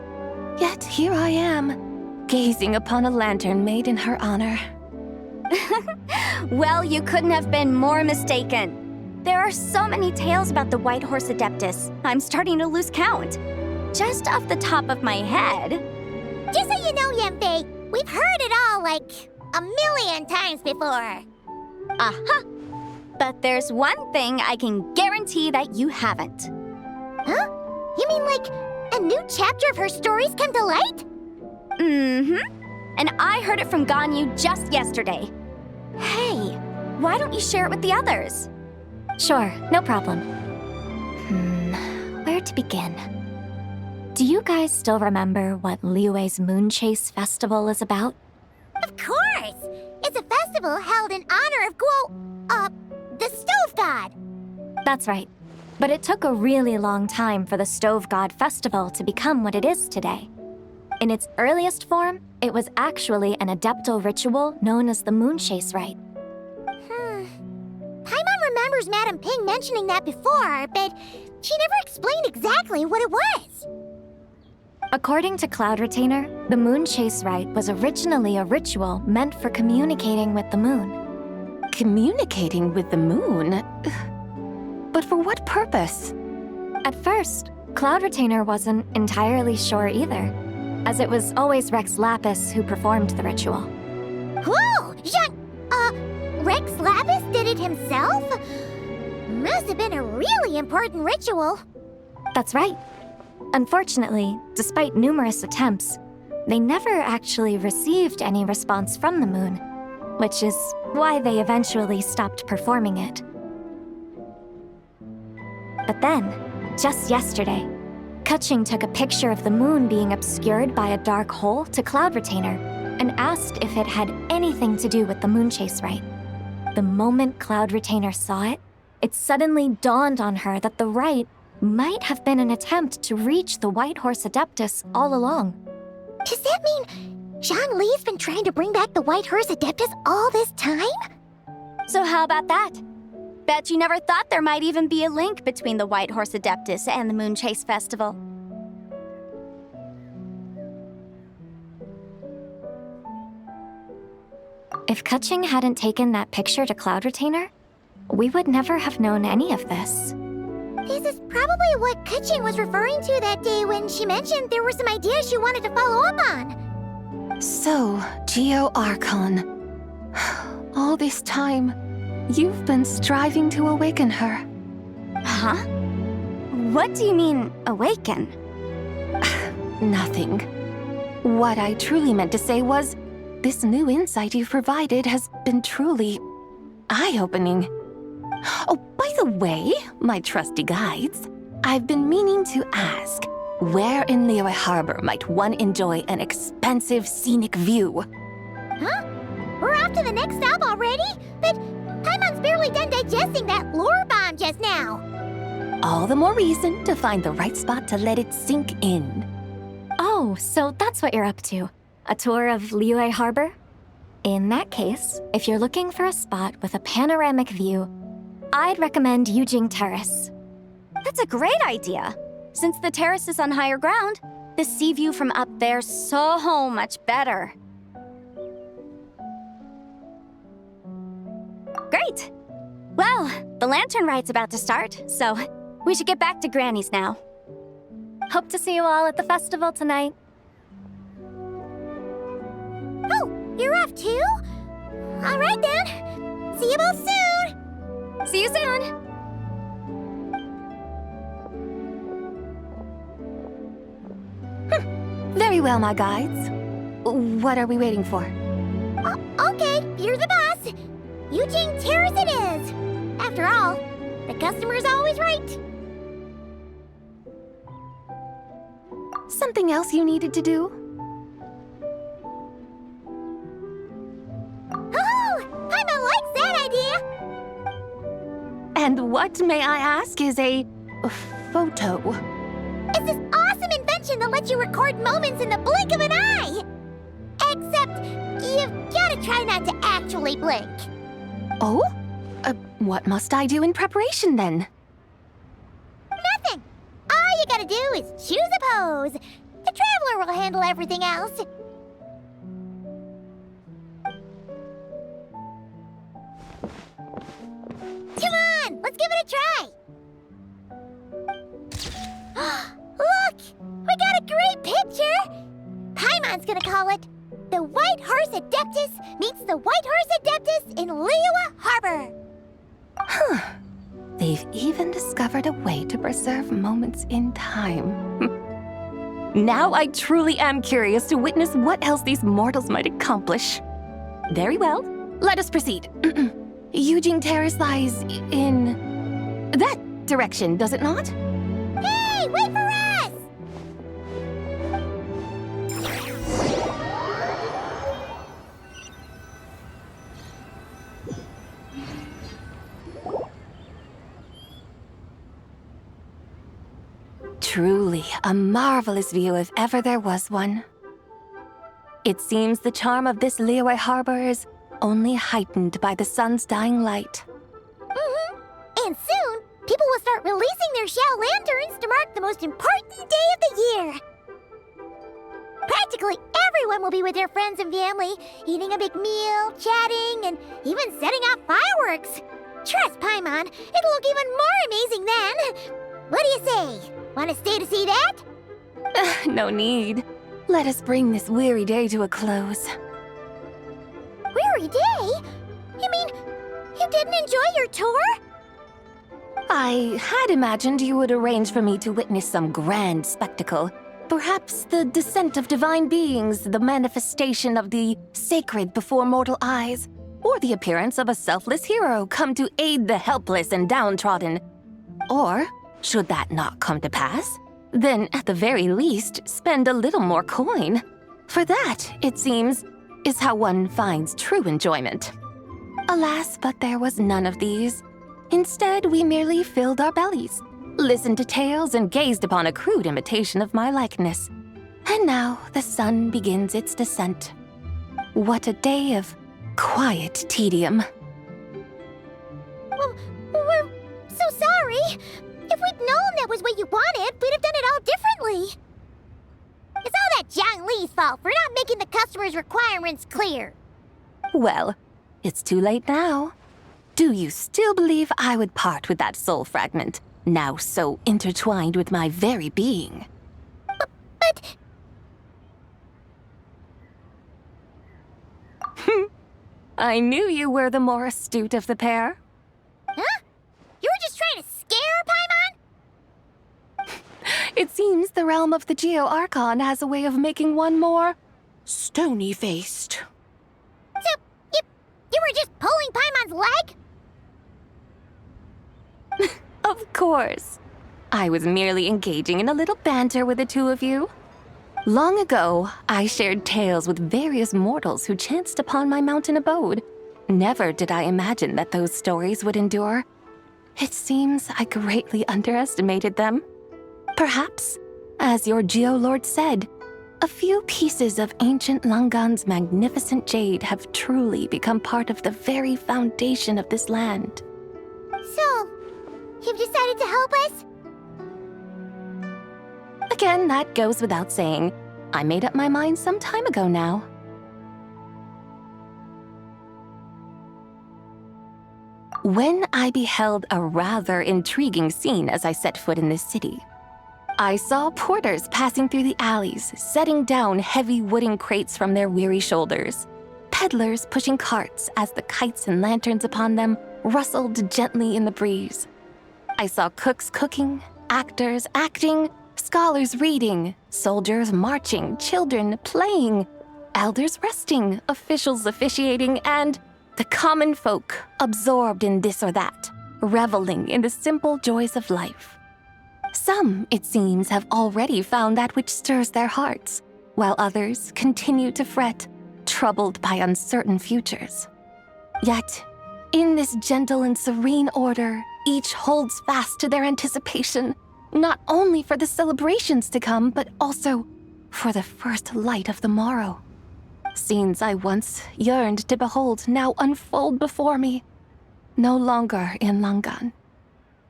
Yet here I am, gazing upon a lantern made in her honor. Well, you couldn't have been more mistaken. There are so many tales about the White Horse Adeptus, I'm starting to lose count. Just off the top of my head... Just so you know, Yanfei, we've heard it all like a million times before. Aha! But there's one thing I can guarantee that you haven't. Huh? You mean like a new chapter of her stories come to light? Mm-hmm. And I heard it from Ganyu just yesterday. Hey, why don't you share it with the others? Sure, no problem. Where to begin? Do you guys still remember what Liyue's Moon Chase Festival is about? Of course! It's a festival held in honor of the Stove God. That's right. But it took a really long time for the Stove God Festival to become what it is today. In its earliest form, it was actually an adeptal ritual known as the Moon Chase Rite. Paimon remembers Madame Ping mentioning that before, but she never explained exactly what it was. According to Cloud Retainer, the Moon Chase Rite was originally a ritual meant for communicating with the moon. Communicating with the moon? But for what purpose? At first, Cloud Retainer wasn't entirely sure either, as it was always Rex Lapis who performed the ritual. Whoa! Rex Lapis did it himself? Must have been a really important ritual. That's right. Unfortunately, despite numerous attempts, they never actually received any response from the moon, which is why they eventually stopped performing it. But then, just yesterday, Keqing took a picture of the moon being obscured by a dark hole to Cloud Retainer and asked if it had anything to do with the Moon Chase Rite. The moment Cloud Retainer saw it, it suddenly dawned on her that the rite might have been an attempt to reach the White Horse Adeptus all along. Does that mean Zhang Li's been trying to bring back the White Horse Adeptus all this time? So how about that? Bet you never thought there might even be a link between the White Horse Adeptus and the Moon Chase Festival. If Keqing hadn't taken that picture to Cloud Retainer, we would never have known any of this. This is probably what Kuching was referring to that day when she mentioned there were some ideas she wanted to follow up on. So, Geo Archon. All this time, you've been striving to awaken her. Huh? What do you mean, awaken? Nothing. What I truly meant to say was, this new insight you've provided has been truly eye-opening. Oh, by the way, my trusty guides, I've been meaning to ask, where in Liyue Harbor might one enjoy an expansive scenic view? Huh? We're off to the next stop already? But Paimon's barely done digesting that lore bomb just now. All the more reason to find the right spot to let it sink in. Oh, so that's what you're up to. A tour of Liyue Harbor? In that case, if you're looking for a spot with a panoramic view, I'd recommend Yujing Terrace. That's a great idea. Since the terrace is on higher ground, the sea view from up there's so much better. Great! Well, the Lantern Rite's about to start, so we should get back to Granny's now. Hope to see you all at the festival tonight. Oh, you're off too? All right then. See you both soon. See you soon! Very well, my guides. What are we waiting for? Okay, you're the boss. Yujing Terrace it is. After all, the customer's always right. Something else you needed to do? Oh, Paimon likes that idea. And what, may I ask, is a photo? It's this awesome invention that lets you record moments in the blink of an eye. Except, you've gotta try not to actually blink. Oh? What must I do in preparation then? Nothing. All you gotta do is choose a pose. The Traveler will handle everything else. Come on, let's give it a try. Look, we got a great picture. Paimon's gonna call it The White Horse Adeptus Meets the White Horse Adeptus in Liyue Harbor. Huh. They've even discovered a way to preserve moments in time. Now I truly am curious to witness what else these mortals might accomplish. Very well, let us proceed. Yujing Terrace lies in that direction, does it not? Hey, wait for us! Truly a marvelous view if ever there was one. It seems the charm of this Liyue Harbor is only heightened by the sun's dying light. And soon, people will start releasing their Xiao lanterns to mark the most important day of the year. Practically everyone will be with their friends and family, eating a big meal, chatting, and even setting off fireworks. Trust Paimon, it'll look even more amazing then. What do you say? Want to stay to see that? No need. Let us bring this weary day to a close. Weary day? You mean, you didn't enjoy your tour? I had imagined you would arrange for me to witness some grand spectacle. Perhaps the descent of divine beings, the manifestation of the sacred before mortal eyes, or the appearance of a selfless hero come to aid the helpless and downtrodden. Or, should that not come to pass, then at the very least spend a little more coin. For that, it seems, is how one finds true enjoyment. Alas, but there was none of these. Instead, we merely filled our bellies, listened to tales, and gazed upon a crude imitation of my likeness. And now the sun begins its descent. What a day of quiet tedium. Well, we're so sorry. If we'd known that was what you wanted, we'd have done it all differently. It's all that Zhang Li's fault for not making the customer's requirements clear. Well, it's too late now. Do you still believe I would part with that soul fragment, now so intertwined with my very being. But I knew you were the more astute of the pair. huh? You were just trying to scare Paimon? It seems the realm of the Geo-Archon has a way of making one more Stony-faced. So, you were just pulling Paimon's leg? Of course. I was merely engaging in a little banter with the two of you. Long ago, I shared tales with various mortals who chanced upon my mountain abode. Never did I imagine that those stories would endure. It seems I greatly underestimated them. Perhaps, as your Geolord said, a few pieces of ancient Langan's magnificent jade have truly become part of the very foundation of this land. So, you've decided to help us? Again, that goes without saying. I made up my mind some time ago now. When I beheld a rather intriguing scene as I set foot in this city, I saw porters passing through the alleys, setting down heavy wooden crates from their weary shoulders, peddlers pushing carts as the kites and lanterns upon them rustled gently in the breeze. I saw cooks cooking, actors acting, scholars reading, soldiers marching, children playing, elders resting, officials officiating, and the common folk absorbed in this or that, reveling in the simple joys of life. Some, it seems, have already found that which stirs their hearts, while others continue to fret, troubled by uncertain futures. Yet, in this gentle and serene order, each holds fast to their anticipation, not only for the celebrations to come, but also for the first light of the morrow. Scenes I once yearned to behold now unfold before me, no longer in Langan,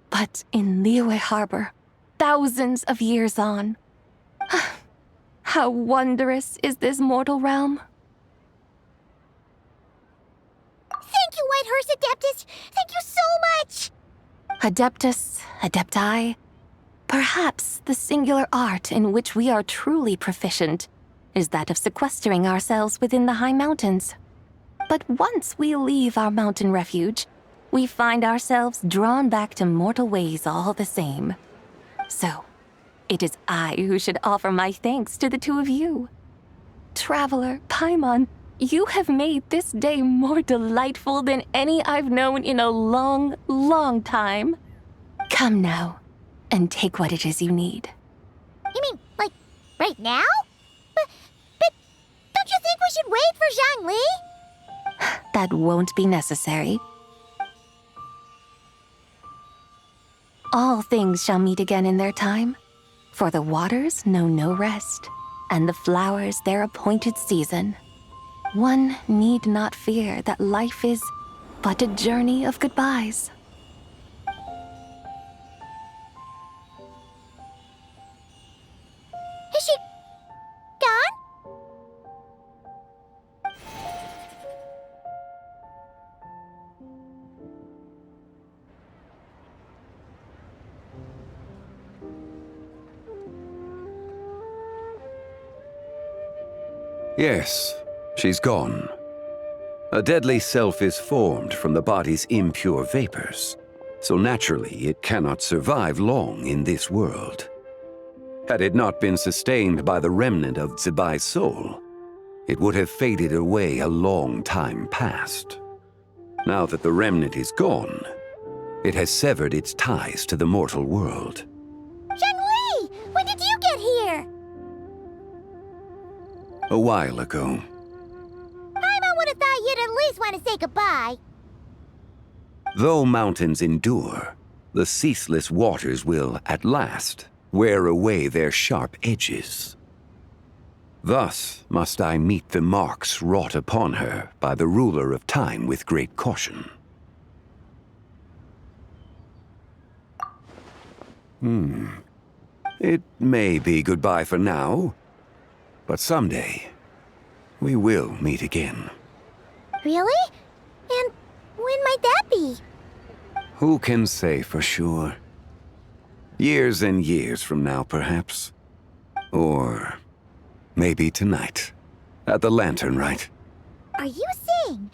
but in Liyue Harbor, thousands of years on. How wondrous is this mortal realm! Thank you, Whitehurst Adeptus! Thank you so much! Adeptus, Adepti, perhaps the singular art in which we are truly proficient is that of sequestering ourselves within the high mountains. But once we leave our mountain refuge, we find ourselves drawn back to mortal ways all the same. So, it is I who should offer my thanks to the two of you. Traveler, Paimon, you have made this day more delightful than any I've known in a long, long time. Come now, and take what it is you need. You mean, like, right now? But don't you think we should wait for Zhangli? That won't be necessary. All things shall meet again in their time, for the waters know no rest, and the flowers their appointed season. One need not fear that life is but a journey of goodbyes. Is she gone? Yes, she's gone. A deadly self is formed from the body's impure vapors, so naturally it cannot survive long in this world. Had it not been sustained by the remnant of Zibai's soul, it would have faded away a long time past. Now that the remnant is gone, it has severed its ties to the mortal world. Zhangli! When did you get here? A while ago. Paimon would have thought you'd at least want to say goodbye. Though mountains endure, the ceaseless waters will, at last, wear away their sharp edges. Thus must I meet the marks wrought upon her by the ruler of time with great caution. It may be goodbye for now, but someday we will meet again. Really? And when might that be? Who can say for sure? Years and years from now, perhaps. Or maybe tonight. At the Lantern Rite. Are you saying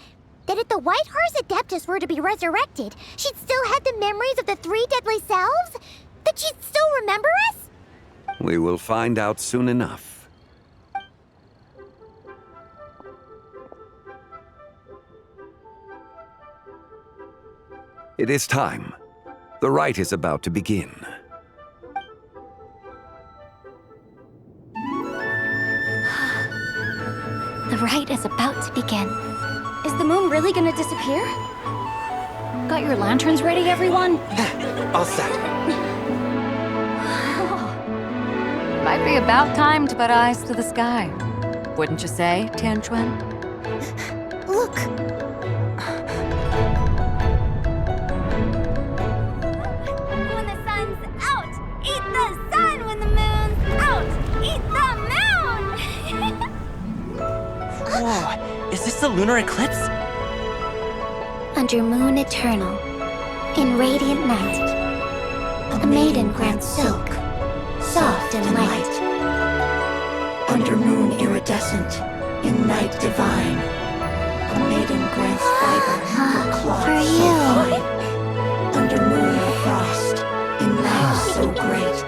that if the White Horse Adeptus were to be resurrected, she'd still have the memories of the 3 deadly selves? That she'd still remember us? We will find out soon enough. It is time. The rite is about to begin. The rite is about to begin. Is the moon really gonna disappear? Got your lanterns ready, everyone? All set. Might be about time to put eyes to the sky. Wouldn't you say, Tianchuan? Look! When the sun's out, eat the sun. When the moon's out, eat the moon. Whoa, is this the lunar eclipse? Under moon eternal, in radiant night, a maiden grants silk, soft and light. Under moon iridescent, in night divine, a maiden grants fiber for cloth For so you. fine. Under moon of frost, in night so great,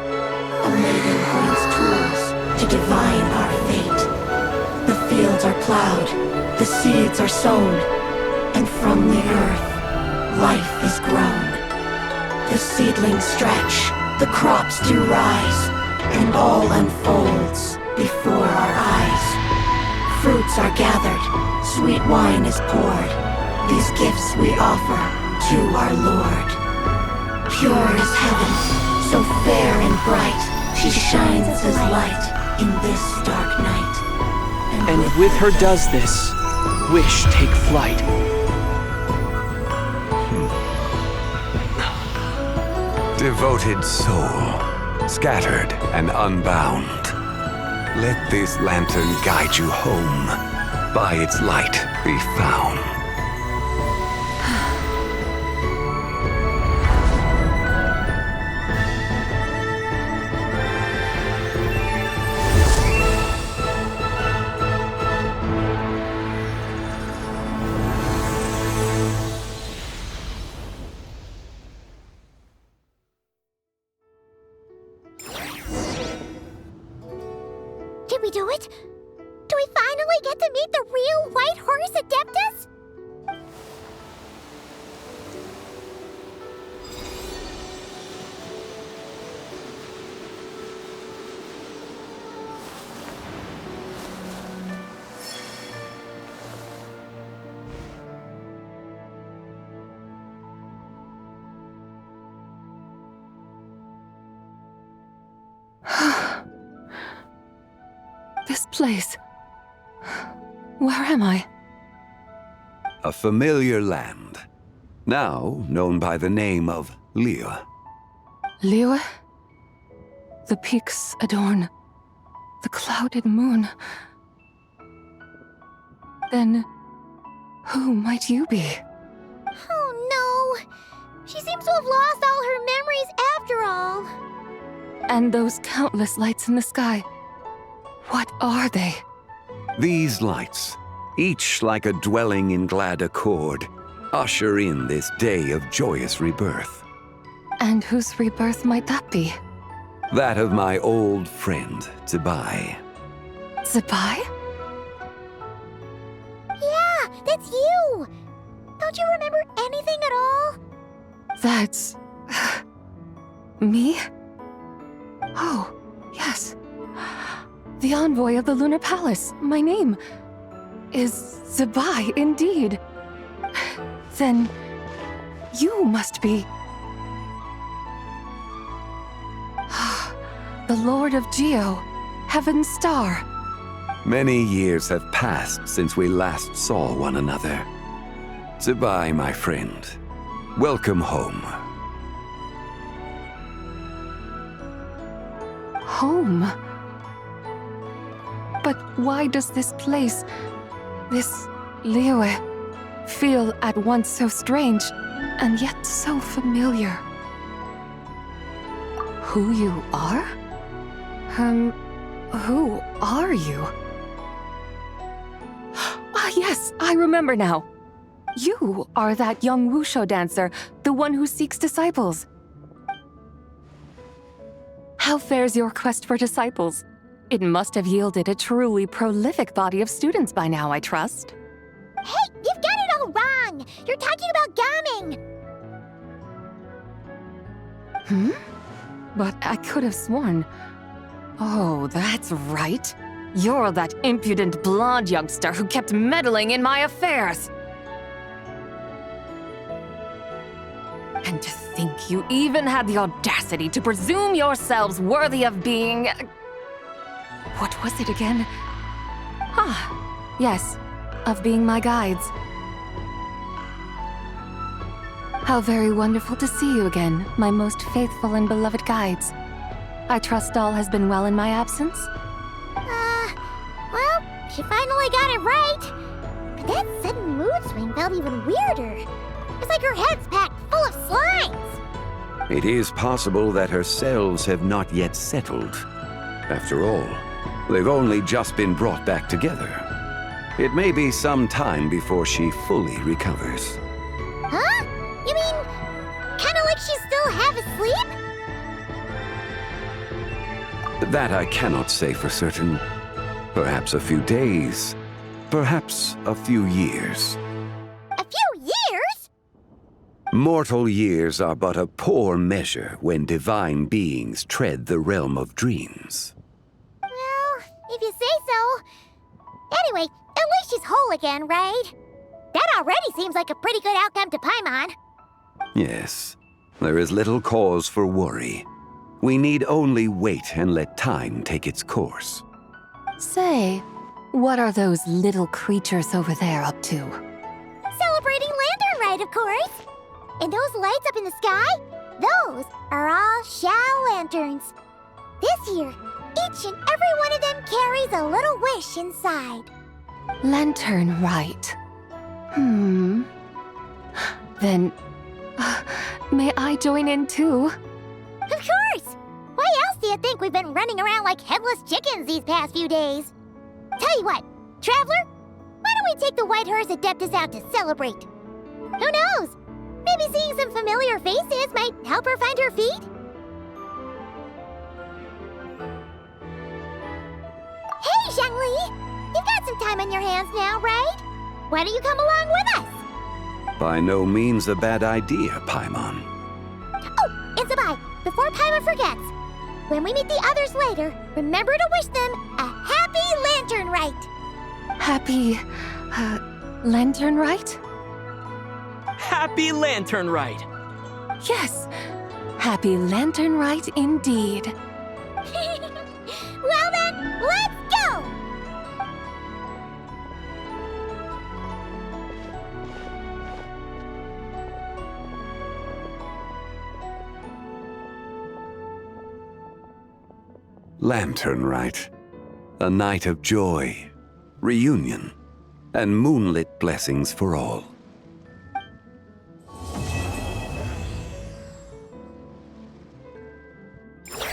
a maiden grants tools to divine our fate. The fields are plowed, the seeds are sown, and from the earth, life is grown. The seedlings stretch, the crops do rise, and all unfolds before our eyes. Fruits are gathered, sweet wine is poured. These gifts we offer to our Lord. Pure as heaven, so fair and bright, she shines as light in this dark night. And with her does this, wish take flight. Devoted soul, scattered and unbound. Let this lantern guide you home. By its light be found. Did we do it? Do we finally get to meet the real White Horse Adeptus? This place. Where am I? A familiar land, now known by the name of Liyue. Liyue? The peaks adorn the clouded moon. Then, who might you be? Oh no! She seems to have lost all her memories after all. And those countless lights in the sky. What are they? These lights, each like a dwelling in glad accord, usher in this day of joyous rebirth. And whose rebirth might that be? That of my old friend, Zibai. Zibai? Yeah, that's you! Don't you remember anything at all? That's... me? Oh, yes. The envoy of the Lunar Palace. My name is Zibai, indeed. Then you must be... the Lord of Geo, Heaven's Star. Many years have passed since we last saw one another. Zibai, my friend. Welcome home. Home? But why does this place, this Liyue, feel at once so strange and yet so familiar? who you are? Who are you? Ah, yes, I remember now. You are that young wushu dancer, the one who seeks disciples. How fares your quest for disciples? It must have yielded a truly prolific body of students by now, I trust. Hey, you've got it all wrong! You're talking about gaming! But I could have sworn... Oh, that's right. You're that impudent blonde youngster who kept meddling in my affairs. And to think you even had the audacity to presume yourselves worthy of being... What was it again? Ah, yes, of being my guides. How very wonderful to see you again, my most faithful and beloved guides. I trust all has been well in my absence? Well, she finally got it right. But that sudden mood swing felt even weirder. It's like her head's packed full of slimes. It is possible that her cells have not yet settled. After all, they've only just been brought back together. It may be some time before she fully recovers. Huh? You mean, kinda like she's still half asleep? That I cannot say for certain. Perhaps a few days, perhaps a few years. A few years? Mortal years are but a poor measure when divine beings tread the realm of dreams. Well, if you say so. Anyway, at least she's whole again, right? That already seems like a pretty good outcome to Paimon. Yes, there is little cause for worry. We need only wait and let time take its course. Say, what are those little creatures over there up to? Celebrating Lanternlit, of course. And those lights up in the sky? Those are all Shao lanterns. This year, each and every one of them carries a little wish inside. Lanternlit. Then, may I join in too? Of course! Why else do you think we've been running around like headless chickens these past few days? Tell you what, Traveler, why don't we take the White Horse Adeptus out to celebrate? Who knows? Maybe seeing some familiar faces might help her find her feet? Hey, Zhangli! You've got some time on your hands now, right? Why don't you come along with us? By no means a bad idea, Paimon. Oh, and Sabai, before Paimon forgets, when we meet the others later, remember to wish them a happy Lanternlit. Happy... Lanternlit? Happy Lanternlit! Yes, happy Lanternlit indeed. Well then, let's go! Lanternlit. A night of joy, reunion, and moonlit blessings for all.